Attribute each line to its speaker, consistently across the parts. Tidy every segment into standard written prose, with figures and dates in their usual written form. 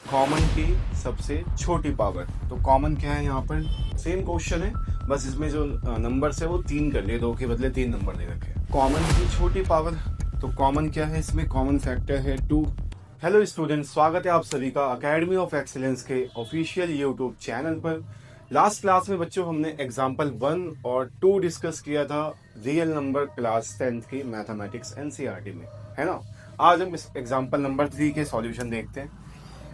Speaker 1: Common की सबसे छोटी पावर। तो कॉमन क्या है यहाँ पर, सेम क्वेश्चन है, बस इसमें जो नंबर्स है वो 3 कर लिए, 2 के बदले 3 नंबर दे रखे हैं। कॉमन की छोटी पावर, तो कॉमन क्या है, इसमें कॉमन फैक्टर है 2। हेलो स्टूडेंट्स, स्वागत है आप सभी का अकेडमी ऑफ एक्सीलेंस के ऑफिशियल यूट्यूब चैनल पर। लास्ट क्लास में बच्चों हमने एग्जाम्पल 1 और 2 डिस्कस किया था रियल नंबर क्लास 10th की मैथमेटिक्स एनसीईआरटी में, है ना। आज हम इस एग्जाम्पल नंबर 3 के सॉल्यूशन देखते हैं।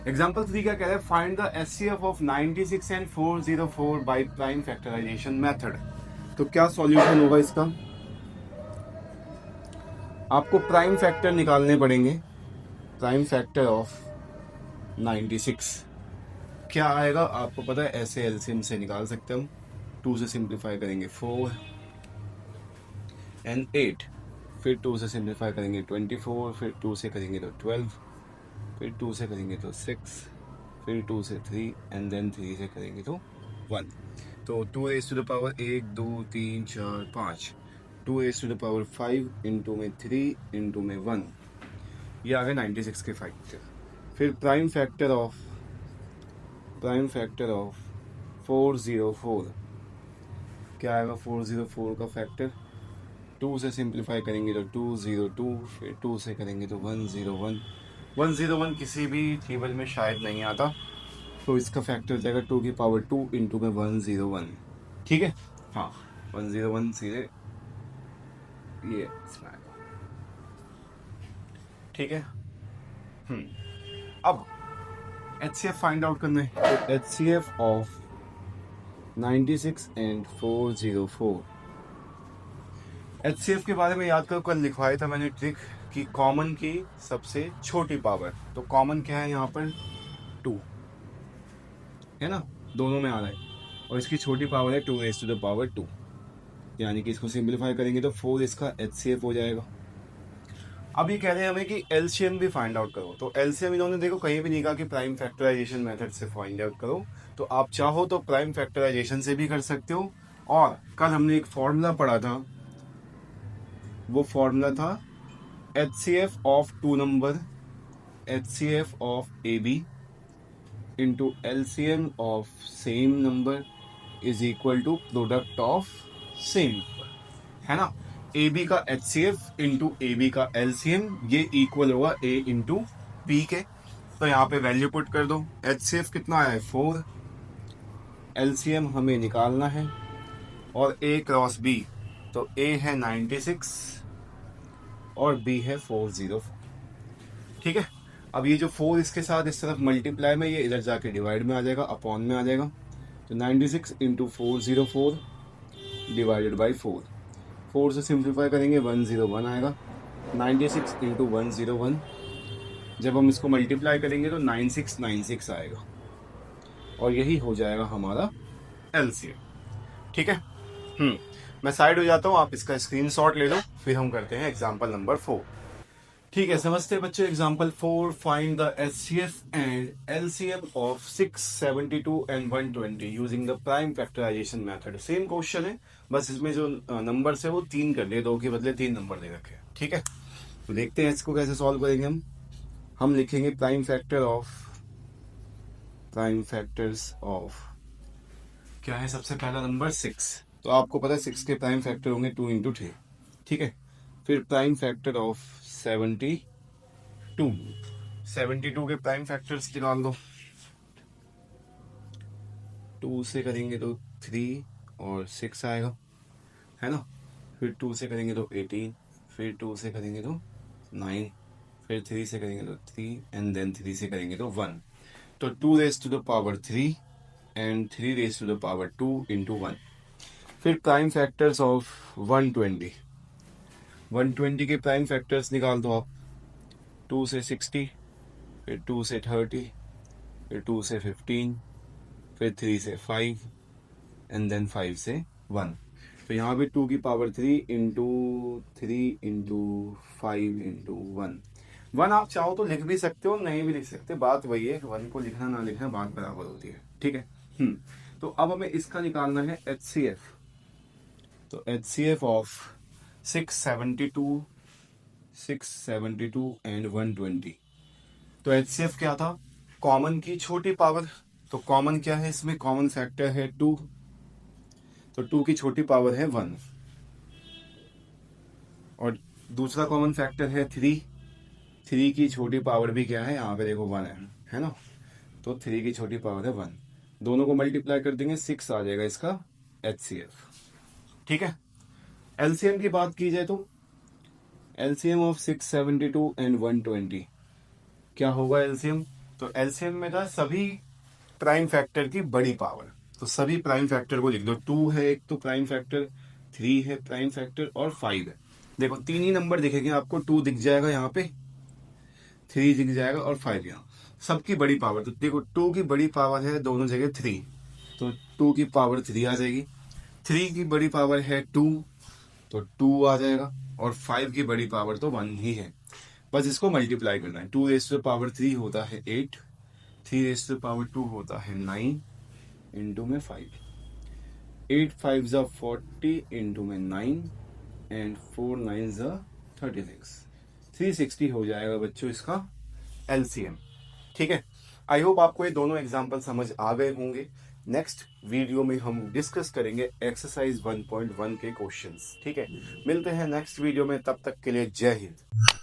Speaker 1: एग्जाम्पल 3 क्या कह रहा है, find the HCF of 96 and 404 by prime factorization method. तो क्या सॉल्यूशन होगा इसका, आपको प्राइम फैक्टर निकालने पड़ेंगे। प्राइम फैक्टर ऑफ 96 क्या आएगा आपको पता है, ऐसे एलसीएम से निकाल सकते हैं हम। 2 से सिंप्लीफाई करेंगे 4 एंड 8, फिर 2 से सिंप्लीफाई करेंगे 24, फिर 2 से करेंगे तो 12, फिर 2 से करेंगे तो 6, फिर 2 से 3 एंड देन 3 से करेंगे तो 1। तो 2 raise to the power 1 2 3 4 5, 2 raise to the power 5 into में 3 इंटू में 1, ये आ गया 96 के फैक्टर। फिर प्राइम फैक्टर ऑफ 404 क्या आएगा, 404 का फैक्टर 2 से सिंप्लीफाई करेंगे तो 202, फिर 2 से करेंगे तो 101। 101 किसी भी टेबल में शायद नहीं आता, तो इसका फैक्टर हो जाएगा 2 की पावर 2 इंटू में 101। ठीक है, हाँ 101 सीधे ये इसमें आएगा। ठीक है, अब HCF फाइंड आउट करना है। तो HCF ऑफ 96 एंड 404। HCF के बारे में याद करो, कल लिखवाया था मैंने ट्रिक कि कॉमन की सबसे छोटी पावर। तो कॉमन क्या है यहाँ पर, 2 है ना, दोनों में आ रहा है, और इसकी छोटी पावर है 2 रेज़ टू द पावर 2, यानी कि इसको सिंप्लीफाई करेंगे तो 4 इसका HCF हो जाएगा। अब ये कह रहे हैं हमें कि एलसीएम भी फाइंड आउट करो। तो एलसीएम इन्होंने देखो कहीं भी नहीं कहा कि प्राइम फैक्टराइजेशन मेथड से फाइंड आउट करो, तो आप चाहो तो प्राइम फैक्टराइजेशन से भी कर सकते हो। और कल हमने एक फॉर्मूला पढ़ा था, वो फॉर्मूला था HCF of 2 number, HCF of AB into LCM of same number is equal to product of same, है ना। AB का HCF इंटू AB का LCM, ये इक्वल होगा A इंटू B के। तो यहाँ पे वैल्यू पुट कर दो। HCF कितना आया है 4, LCM हमें निकालना है, और A क्रॉस B, तो A है 96 और B है 404। ठीक है, अब ये जो 4 इसके साथ इस तरफ मल्टीप्लाई में, ये इधर जाके डिवाइड में आ जाएगा, अपॉन में आ जाएगा। तो 96 इंटू 404 डिवाइडेड बाई 4 से सिंप्लीफाई करेंगे 101 आएगा। 96 इंटू 101, जब हम इसको मल्टीप्लाई करेंगे तो 9696 आएगा, और यही हो जाएगा हमारा एलसीएम। ठीक है, मैं साइड हो जाता हूँ, आप इसका स्क्रीनशॉट ले लो, फिर हम करते हैं एग्जाम्पल नंबर 4। ठीक है, समझते हैं बच्चे। Example 4, find the HCF and LCM of 672 and 120 using the prime factorization method. Same question है, बस इसमें जो नंबर्स है वो 3 कर लिए, 2 के बदले 3 नंबर दे रखे हैं। ठीक है, तो देखते हैं इसको कैसे सॉल्व करेंगे हम लिखेंगे प्राइम फैक्टर्स ऑफ क्या है, सबसे पहला नंबर 6। तो आपको पता है 6 के प्राइम फैक्टर होंगे 2 इंटू 3। ठीक है, फिर प्राइम फैक्टर ऑफ 72 के प्राइम फैक्टर्स निकाल दो। 2 से करेंगे तो 3 और 6 आएगा, है ना। फिर 2 से करेंगे तो 18, फिर 2 से करेंगे तो 9, फिर 3 से करेंगे तो 3 एंड देन 3 से करेंगे तो 1। तो 2 raise to the power 3 and 3 raise to the power 2 into 1। फिर प्राइम फैक्टर्स ऑफ 120 के प्राइम फैक्टर्स निकाल दो आप। 2 से 60, फिर 2 से 30, फिर 2 से 15, फिर 3 से 5 एंड देन 5 से 1। तो यहाँ भी 2 की पावर 3 इंटू 3 इंटू 5 इंटू 1 आप चाहो तो लिख भी सकते हो, नहीं भी लिख सकते, बात वही है कि 1 को लिखना ना लिखना बात बराबर होती है। ठीक है, तो अब हमें इसका निकालना है HCF। तो HCF ऑफ 672 एंड 120। तो HCF क्या था, कॉमन की छोटी पावर, तो कॉमन क्या है इसमें, कॉमन फैक्टर है 2, तो 2 की छोटी पावर है 1, और दूसरा कॉमन फैक्टर है 3, 3 की छोटी पावर भी क्या है यहाँ पे देखो 1 है ना, तो 3 की छोटी पावर है 1, दोनों को मल्टीप्लाई कर देंगे 6 आ जाएगा इसका HCF। ठीक है, एलसीएम की बात की जाए तो एलसीएम ऑफ 672 एंड 120 क्या होगा एलसीएम, तो एलसीएम में था सभी प्राइम फैक्टर की बड़ी पावर, तो सभी प्राइम फैक्टर को लिख दो, 2 है एक तो प्राइम फैक्टर, 3 है प्राइम फैक्टर और 5 है। देखो 3 ही नंबर दिखेंगे आपको, 2 दिख जाएगा यहाँ पे, 3 दिख जाएगा और 5 यहाँ, सबकी बड़ी पावर। तो देखो 2 की बड़ी पावर है दोनों जगह 3, तो 2 की पावर 3 आ जाएगी, 3 की बड़ी पावर है 2, तो 2 आ जाएगा, और 5 की बड़ी पावर तो 1 ही है, बस इसको मल्टीप्लाई करना है। 2 रेज़ टू पावर 3 होता है 8, 3 रेज़ टू पावर 2 होता है 9, इंटू में 5, 8 5 ज़ा 40 इंटू में 9 एंड 4 9 ज़ा 36, 360 हो जाएगा बच्चों इसका एलसीएम। ठीक है, आई होप आपको ये दोनों एग्जाम्पल समझ आ गए होंगे। नेक्स्ट वीडियो में हम डिस्कस करेंगे एक्सरसाइज 1.1 के क्वेश्चंस। ठीक है, मिलते हैं नेक्स्ट वीडियो में, तब तक के लिए जय हिंद।